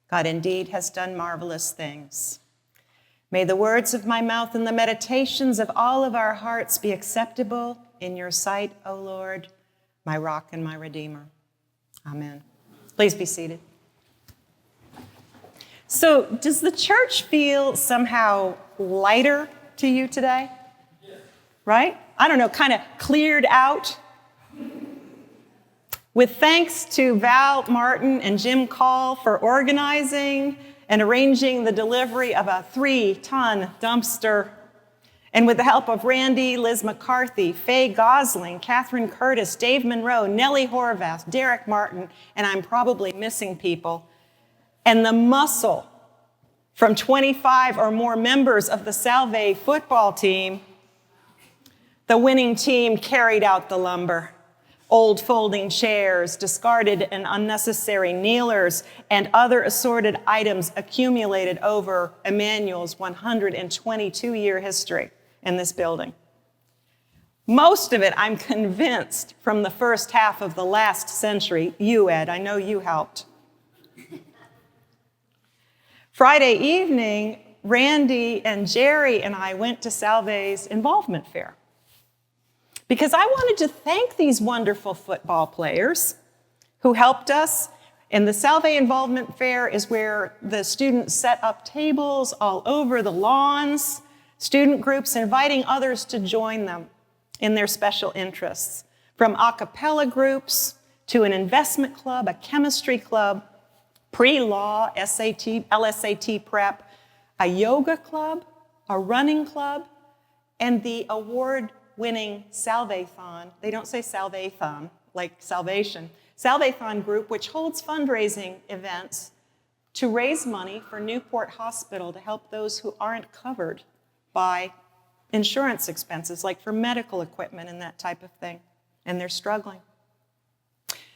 God indeed has done marvelous things. May the words of my mouth and the meditations of all of our hearts be acceptable in your sight, O Lord, my rock and my redeemer. Amen. Please be seated. So, does the church feel somehow lighter to you today? Right? I don't know, kind of cleared out? With thanks to Val Martin and Jim Call for organizing and arranging the delivery of a 3-ton dumpster, and with the help of Randy, Liz McCarthy, Faye Gosling, Catherine Curtis, Dave Monroe, Nellie Horvath, Derek Martin, and I'm probably missing people, and the muscle from 25 or more members of the Salve football team, the winning team carried out the lumber. Old folding chairs, discarded and unnecessary kneelers, and other assorted items accumulated over Emmanuel's 122-year history in this building. Most of it, I'm convinced, from the first half of the last century. You, Ed, I know you helped. Friday evening, Randy and Jerry and I went to Salve's involvement fair, because I wanted to thank these wonderful football players who helped us. And the Salve Involvement Fair is where the students set up tables all over the lawns, student groups inviting others to join them in their special interests, from a cappella groups to an investment club, a chemistry club, pre-law, SAT, LSAT prep, a yoga club, a running club, and the award-winning Salvathon. They don't say Salvathon like salvation. Salvathon group, which holds fundraising events to raise money for Newport Hospital to help those who aren't covered by insurance expenses, like for medical equipment and that type of thing, and they're struggling.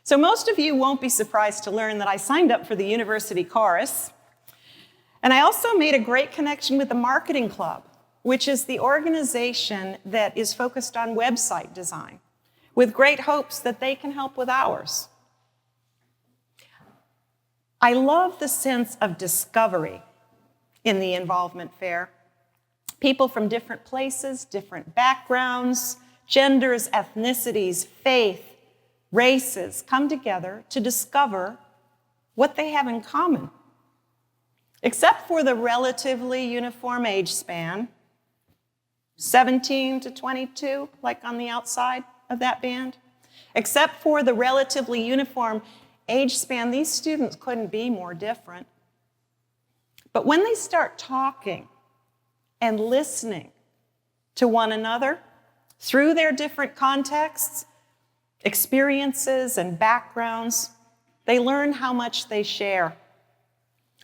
So most of you won't be surprised to learn that I signed up for the University Chorus, and I also made a great connection with the Marketing Club, which is the organization that is focused on website design, with great hopes that they can help with ours. I love the sense of discovery in the involvement fair. People from different places, different backgrounds, genders, ethnicities, faith, races come together to discover what they have in common. Except for the relatively uniform age span, 17 to 22, like on the outside of that band. Except for the relatively uniform age span, these students couldn't be more different. But when they start talking and listening to one another through their different contexts, experiences, and backgrounds, they learn how much they share.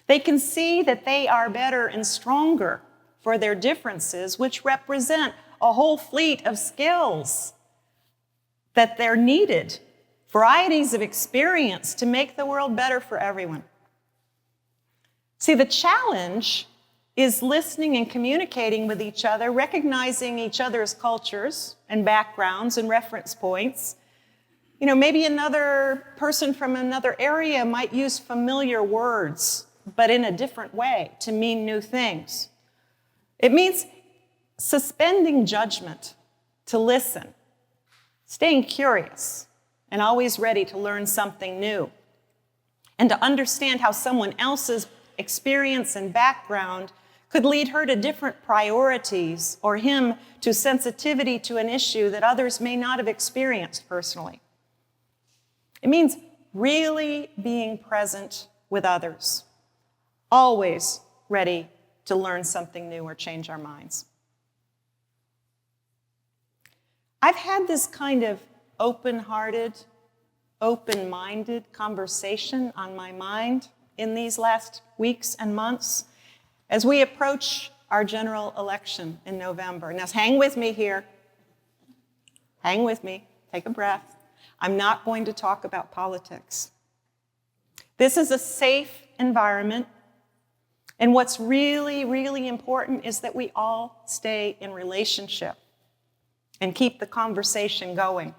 They can see that they are better and stronger for their differences, which represent a whole fleet of skills that they're needed, varieties of experience to make the world better for everyone. See, the challenge is listening and communicating with each other, recognizing each other's cultures and backgrounds and reference points. You know, maybe another person from another area might use familiar words, but in a different way to mean new things. It means suspending judgment to listen, staying curious, and always ready to learn something new, and to understand how someone else's experience and background could lead her to different priorities or him to sensitivity to an issue that others may not have experienced personally. It means really being present with others, always ready to learn something new or change our minds. I've had this kind of open-hearted, open-minded conversation on my mind in these last weeks and months as we approach our general election in November. Now, hang with me here. Hang with me. Take a breath. I'm not going to talk about politics. This is a safe environment, and what's really, really important is that we all stay in relationship and keep the conversation going.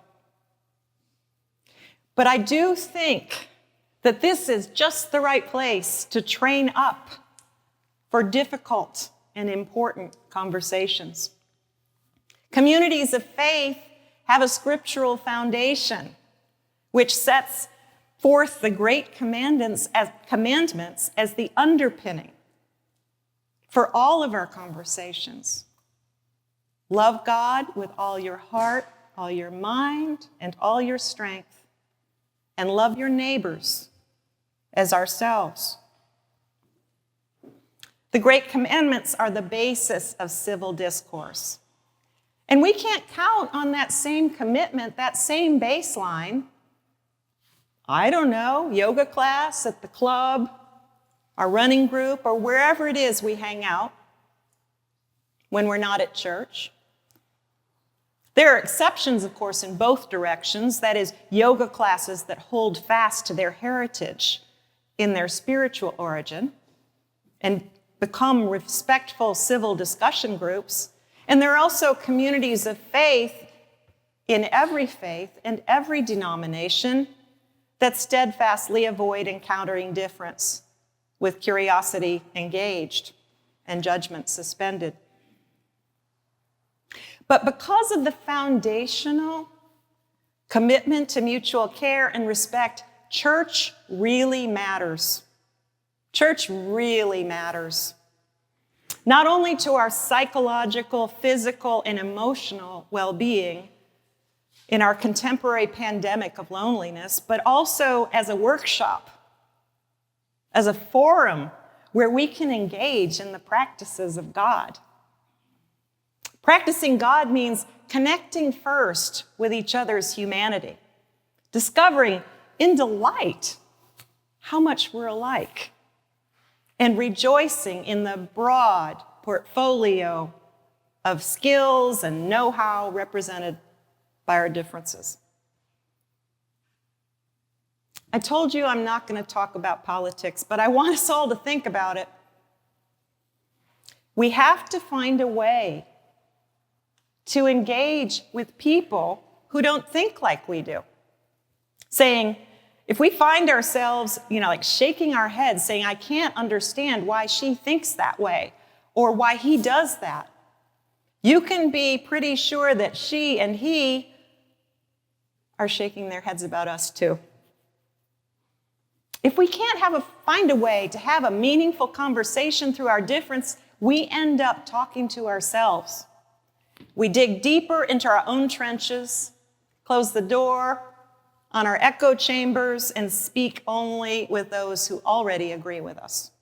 But I do think that this is just the right place to train up for difficult and important conversations. Communities of faith have a scriptural foundation which sets forth the great commandments as the underpinning for all of our conversations. Love God with all your heart, all your mind, and all your strength, and love your neighbors as ourselves. The great commandments are the basis of civil discourse. And we can't count on that same commitment, that same baseline. I don't know, yoga class at the club, our running group, or wherever it is we hang out when we're not at church. There are exceptions, of course, in both directions. That is, yoga classes that hold fast to their heritage in their spiritual origin and become respectful civil discussion groups. And there are also communities of faith in every and every denomination that steadfastly avoid encountering difference with curiosity engaged and judgment suspended. But because of the foundational commitment to mutual care and respect, church really matters. Church really matters. Not only to our psychological, physical, and emotional well-being in our contemporary pandemic of loneliness, but also as a workshop, as a forum where we can engage in the practices of God. Practicing God means connecting first with each other's humanity, discovering in delight how much we're alike, and rejoicing in the broad portfolio of skills and know-how represented by our differences. I told you I'm not going to talk about politics, but I want us all to think about it. We have to find a way to engage with people who don't think like we do. Saying, if we find ourselves, like shaking our heads, saying, I can't understand why she thinks that way or why he does that, you can be pretty sure that she and he are shaking their heads about us too. If we can't find a way to have a meaningful conversation through our difference, we end up talking to ourselves. We dig deeper into our own trenches, close the door on our echo chambers, and speak only with those who already agree with us.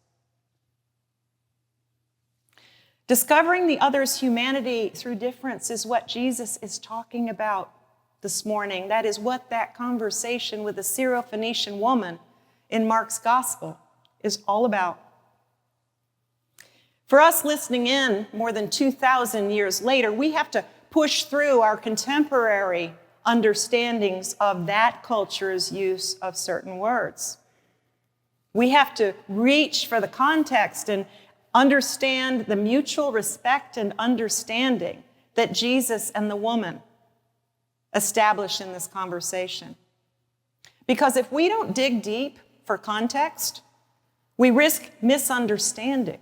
Discovering the other's humanity through difference is what Jesus is talking about this morning. That is what that conversation with the Syrophoenician woman in Mark's gospel is all about. For us listening in more than 2,000 years later, we have to push through our contemporary understandings of that culture's use of certain words. We have to reach for the context and understand the mutual respect and understanding that Jesus and the woman establish in this conversation. Because if we don't dig deep for context, we risk misunderstanding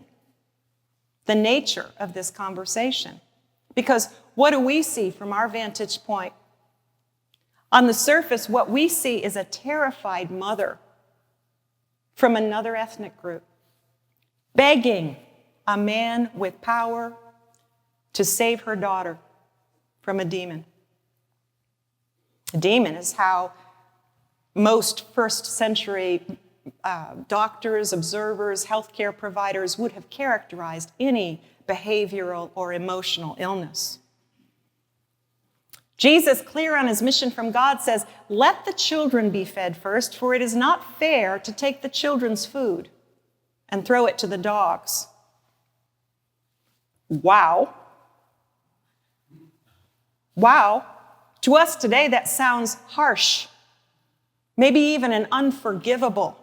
the nature of this conversation. Because what do we see from our vantage point? On the surface, what we see is a terrified mother from another ethnic group, begging a man with power to save her daughter from a demon. A demon is how most first century doctors, observers, healthcare providers would have characterized any behavioral or emotional illness. Jesus, clear on his mission from God, says, let the children be fed first, for it is not fair to take the children's food and throw it to the dogs. Wow. Wow. To us today, that sounds harsh, maybe even an unforgivable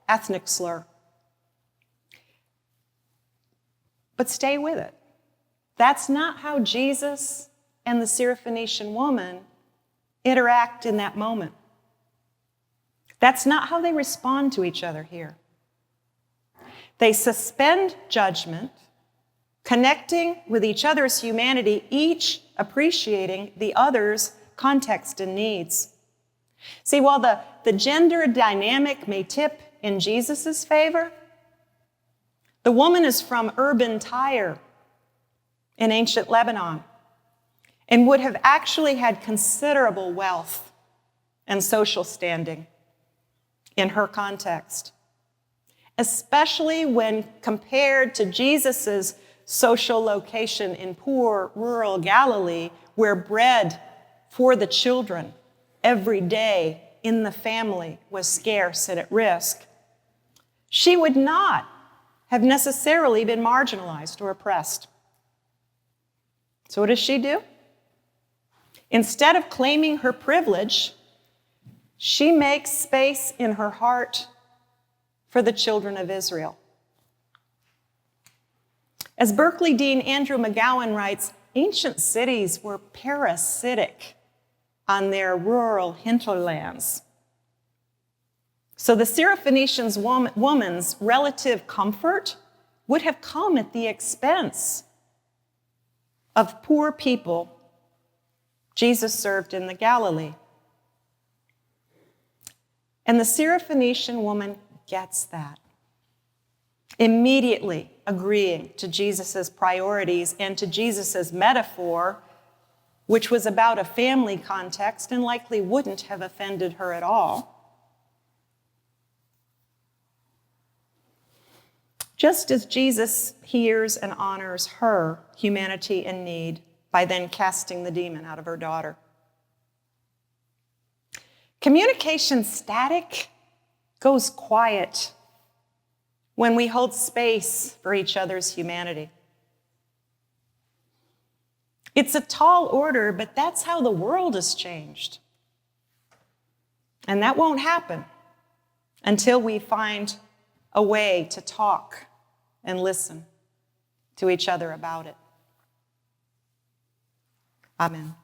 ethnic slur. But stay with it. That's not how Jesus and the Syrophoenician woman interact in that moment. That's not how they respond to each other here. They suspend judgment, connecting with each other's humanity, each appreciating the other's context and needs. See, while the gender dynamic may tip in Jesus' favor, the woman is from urban Tyre in ancient Lebanon and would have actually had considerable wealth and social standing in her context, especially when compared to Jesus' social location in poor rural Galilee, where bread for the children every day in the family was scarce and at risk. She would not have necessarily been marginalized or oppressed. So what does she do? Instead of claiming her privilege, she makes space in her heart for the children of Israel. As Berkeley Dean Andrew McGowan writes, ancient cities were parasitic on their rural hinterlands. So the Syrophoenician woman's relative comfort would have come at the expense of poor people Jesus served in the Galilee. And the Syrophoenician woman gets that, immediately agreeing to Jesus' priorities and to Jesus' metaphor, which was about a family context and likely wouldn't have offended her at all. Just as Jesus hears and honors her humanity and need by then casting the demon out of her daughter. Communication static goes quiet when we hold space for each other's humanity. It's a tall order, but that's how the world has changed. And that won't happen until we find a way to talk and listen to each other about it. Amen.